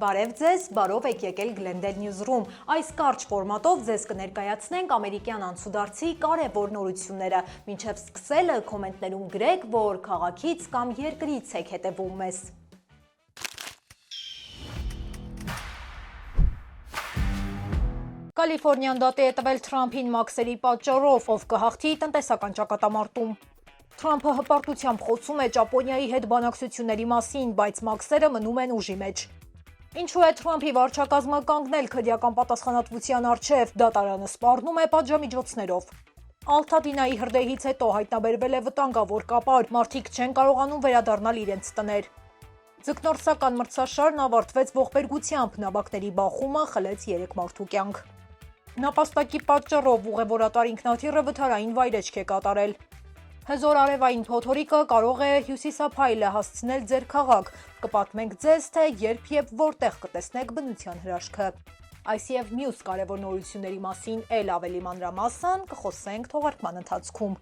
Բարև ձեզ, բարով եք եկել Glendale News-room։ Այս կարճ ֆորմատով ձեզ կներկայացնենք ամերիկյան անցուդարձի կարևոր նորությունները։ Մինչև սկսելը կոմենտներում գրեք, որ քաղաքից կամ երկրից եք հետևում մեզ։ Կալիֆորնիան դատի է տվել Թրամփին մաքսերի պատճառով, ով կհաղթի տնտեսական ճակատամարտում։ Թրամփը հպարտությամբ խոսում է Ճապոնիայի հետ բանակցությունների մասին, բայց մաքսերը մնում են ուժի մեջ։ Ինչու է Թրամփի վարչակազմը կանգնել քրեական պատասխանատվության առջև, դատարանը սպառնում է պատժամիջոցներով։ Ալթադինայի հրդեհից հետո հայտնաբերվել է վտանգավոր կապար, մարդիկ չեն կարողանում վերադառնալ իրենց տներ։ Ձկնորսական մրցաշարն ավարտվեց ողբերգությամբ, նավակների բախումը խլեց 3 մարդու կյանք։ Նապաստակի պատճառով ուղևորատար ինքնաթիռը վթարային վայրէջք է կատարել։ Հզոր արևային փոթորիկը կարող է հյուսիսափայլը հասցնել ձեր քաղաք։ Կպատմենք ձեզ, թե երբ եւ որտեղ կտեսնեք բնության հրաշքը։ Այս եւ մյուս կարևոր նորությունների մասին էլ ավելի մանրամասն կխոսենք թողարկման ընթացքում։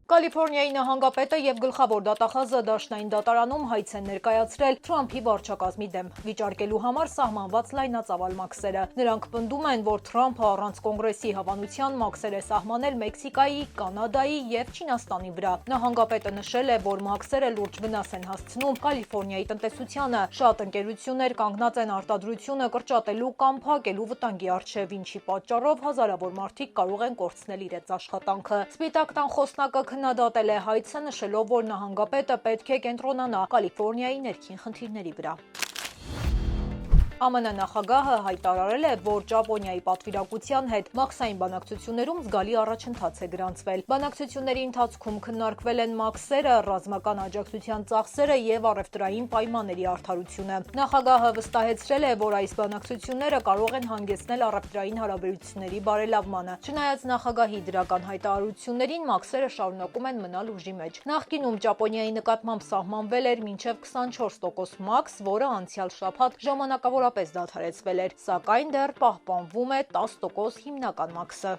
Կալիֆորնիայի նահանգապետը եւ գլխավոր դատախազը դաշնային դատարանում հայց են ներկայացրել Թրամփի վարչակազմի դեմ, վիճարկելու համար սահմանված լայնածավալ մաքսերը։ Նրանք պնդում են, որ Թրամփը առանց կոնգրեսի հավանության մաքսեր է սահմանել Մեքսիկայի, Կանադայի եւ Չինաստանի վրա։ Նահանգապետը նշել է, որ մաքսերը լուրջ վնաս են հասցնում Կալիֆորնիայի տնտեսությանը։ Շատ ընկերություններ կանգնած են արտադրությունը կրճատելու կամ փակելու վտանգի առջև, ինչի պատճառով հազարավոր մարդիկ կարող են կորցնել իրենց աշխատանքը։ Սպիտակ տան խոսնակը քննադատել է հայցը, նշելով, որ նահանգապետը պետք է կենտրոնանա Կալիֆորնիայի ներքին խնդիրների վրա։ ԱՄՆ նախագահը հայտարարել է, որ Ճապոնիայի պատվիրակության հետ մաքսային բանակցություններում զգալի առաջընթաց է գրանցվել։ Բանակցությունների ընթացքում քննարկվել են մաքսերը, ռազմական աջակցության ծախսերը եւ առևտրային պայմանների արդարությունը։ Նախագահը վստահեցրել է, որ այս բանակցությունները կարող են հանգեցնել առևտրային հարաբերությունների բարելավմանը։ Չնայած նախագահի դրական հայտարարություններին, մաքսերը շարունակում են մնալ ուժի մեջ։ Նախկինում Ճապոնիայի նկատմամբ սահմանվել էր մինչև 24% մաքս, որը անցյալ շաբաթ ժամանակավորապես դադարեցվել էր, սակայն դեռ պահպանվում է 10% հիմնական մաքսը։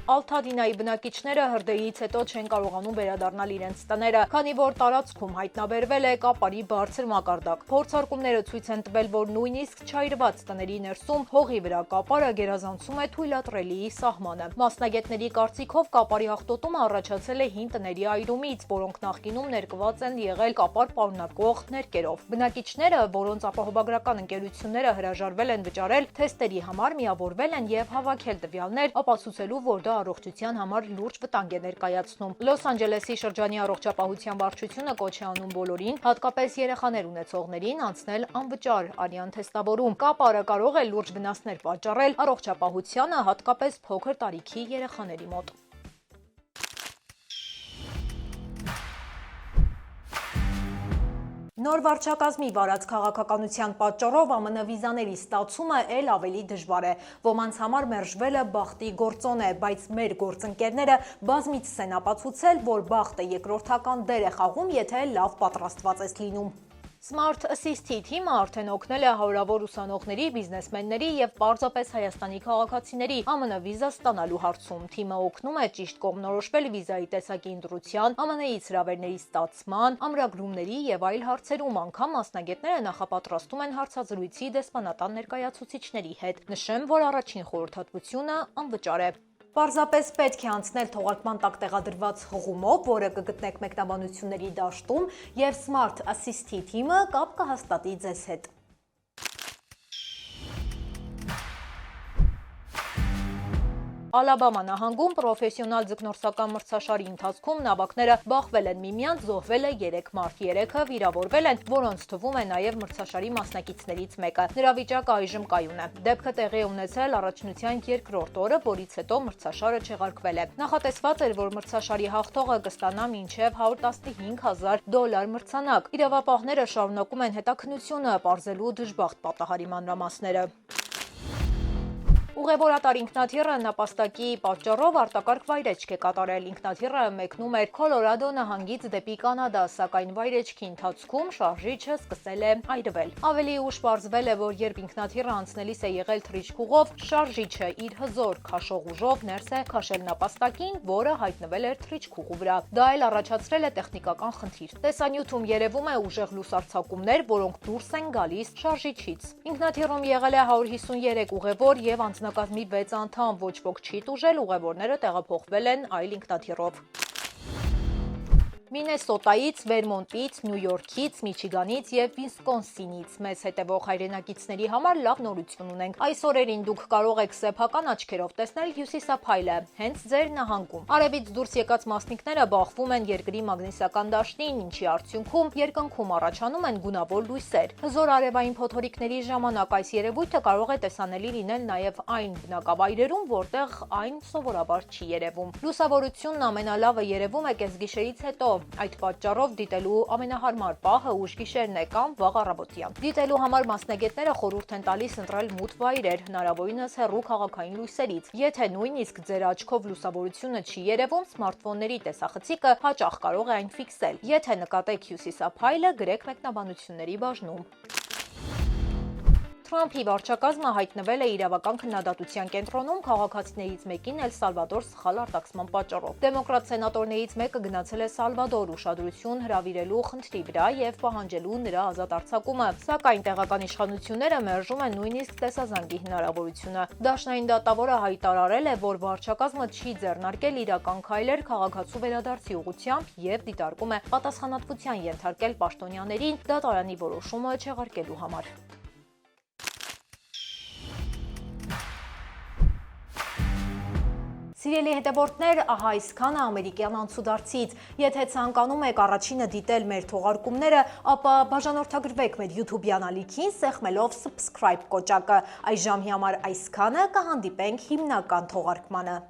Ալթադինայի բնակիչները հրդեհից հետո չեն կարողանում վերադառնալ իրենց տները, քանի որ տարածքում հայտնաբերվել է կապարի բարձր մակարդակ։ Փորձարկումները ցույց են տվել, որ նույնիսկ չայրված տների ներսում հողի վրա կապարը գերազանցում է թույլատրելիի սահմանը։ Մասնագետների կարծիքով կապարի աղտոտումը առաջացել է հին տների այրումից, որոնք նախկինում ներկված են եղել կապար պարունակող ներկերով։ Բնակիչները, որոնց ապահովագրական ընկերությունները հրաժարվել են վճարել թեստերի համար, միավորվել են եւ հավաքել տվյալներ, ապացուցելու, որ առողջության համար լուրջ վտանգ է ներկայացնում։ Լոս Անջելեսի շրջանի առողջապահության վարչությունը կոչ է անում բոլորին, հատկապես երեխաներ ունեցողներին, անցնել անվճար արյան թեստավորում։ Կապարը կարող է լուրջ վնասներ պատճառել առողջապահությանը, հատկապես փոքր տարիքի երեխաների մոտ։ Նոր վարչակազմի վարած քաղաքականության պատճառով ԱՄՆ վիզաների ստացումը էլ ավելի դժվար է։ Ոմանց համար մերժվելը բախտի գործոն է, բայց մեր գործընկերները բազմիցս են ապացուցել, որ բախտը երկրորդական դեր է խաղում, եթե լավ պատրաստված ես լինում։ Smart Assist-ի թիմը արդեն օգնել է հարյուրավոր ուսանողների, բիզնեսմենների եւ պարզապես Հայաստանի քաղաքացիների ԱՄՆ վիզա ստանալու հարցում։ Թիմը օգնում է ճիշտ կողմնորոշվել վիզայի տեսակի ընտրության, ԱՄՆ-ից հրավերների ստացման, ամրագրումների եւ այլ հարցերում, անգամ մասնագետները նախապատրաստում են հարցազրույցի դեսպանատան ներկայացուցիչների հետ։ Նշեմ, որ առաջին խորհրդատվությունը անվճար է։ Պարզապես պետք է անցնել թողարկման տակ տեղադրված հղումով, որը կգտնեք մեկնաբանությունների դաշտում, եւ Smart Assist-ի թիմը կապ կհաստատի ձեզ հետ։ Ալաբամա նահանգում պրոֆեսիոնալ ձկնորսական մրցաշարի ընթացքում նավակները բախվել են միմյանց, զոհվել է 3 մարդ, 3-ը վիրավորվել են, որոնց թվում է նաև մրցաշարի մասնակիցներից մեկը։ Նրա վիճակը այժմ կայուն է։ Դեպքը տեղի է ունեցել առաջնության 2-րդ օրը, որից հետո մրցաշարը չեղարկվել է։ Նախատեսված էր, որ մրցաշարի հաղթողը կստանա մինչև $115,000 մրցանակ։ Իրավապահները շարունակում են հետաքննությունը, պարզելու դժբախտ պատահարի մանրամասները։ Ուղևորատար ինքնաթիռը նապաստակի պատճառով արտակարգ վայրէջք է կատարել։ Ինքնաթիռը մեկնում էր Քոլորադո նահանգից դեպի Կանադա, սակայն վայրէջքի ընթացքում շարժիչը սկսել է այրվել։ Ավելի ուշ պարզվել է, որ երբ ինքնաթիռը անցնելիս է եղել թռիչքուղով, շարժիչը իր հզոր քաշող ուժով ներս է քաշել նապաստակին, որը հայտնվել էր թռիչքուղու վրա։ Դա էլ առաջացրել է տեխնիկական խնդիր։ Տեսանյութում երևում է ուժեղ լուսարձակումներ, որոնք դուրս են գալիս շարժիչից։ Ինքնաթիռում եղել է 153 ուղևոր եւ անձնակազմի 6 անդամ, ոչ ոք չի տուժել, ուղևորները տեղափոխվել են այլ ինքնաթիռով։ Մինեսոտայից, Վերմոնտից, Նյու Յորքից, Միչիգանից եւ Վիսկոնսինից մեզ հետևող հայրենակիցների համար լավ նորություն ունենք։ Այս օրերին դուք կարող եք սեփական աչքերով տեսնել հյուսիսափայլը հենց ձեր նահանգում։ Արևից դուրս եկած մասնիկները բախվում են երկրի մագնիսական դաշտին, ինչի արդյունքում երկնքում առաջանում են գունավոր լույսեր։ Հզոր արևային փոթորիկների ժամանակ այս երևույթը կարող է տեսանելի լինել նաեւ այն բնակավայրերում, որտեղ այն սովորաբար չի երևում։ Լուսավորությունն ամենալավը երևում է կեսգիշերից հետո։ Այդ պատճառով դիտելու ամենահարմար պահը ուշ գիշերն է կամ վաղ առավոտյան։ Դիտելու համար մասնագետները խորհուրդ են տալիս ընտրել մութ վայրեր, հնարավորինս հեռու քաղաքային լույսերից։ Եթե նույնիսկ ձեր աչքով լուսավորությունը չի երևում, սմարթֆոնների տեսախցիկը հաճախ կարող է այն ֆիքսել։ Եթե նկատեք հյուսիսափայլը, գրեք մեկնաբանությունների բաժնում։ Թրամփի վարչակազմը հայտնվել է իրավական քննադատության կենտրոնում քաղաքացիներից մեկին Էլ Սալվադոր սխալ արտաքսման պատճառով։ Դեմոկրատ սենատորներից մեկը գնացել է Սալվադոր ուշադրություն հրավիրելու խնդրի վրա եւ պահանջելու նրա ազատ արձակումը, սակայն տեղական իշխանությունները մերժում են նույնիսկ տեսազանգի հնարավորությունը։ Դաշնային դատավորը հայտարարել է, որ վարչակազմը չի ձեռնարկել իրական քայլեր քաղաքացու վերադարձի ուղղությամբ եւ դիտարկում է պատասխանատվության ենթարկել պաշտոնյաներին դատարանի որոշումը չեղարկելու համար։ Սիրելի հետևորդներ, ահա այսքանը ամերիկյան անցուդարձից։ Եթե ցանկանում եք առաջինը դիտել մեր թողարկումները, ապա բաժանորդագրվեք մեր YouTube-յան ալիքին սեղմելով subscribe կոճակը։ Այս ժամի համար այսքանը, կհանդիպենք հիմնական թողարկմանը։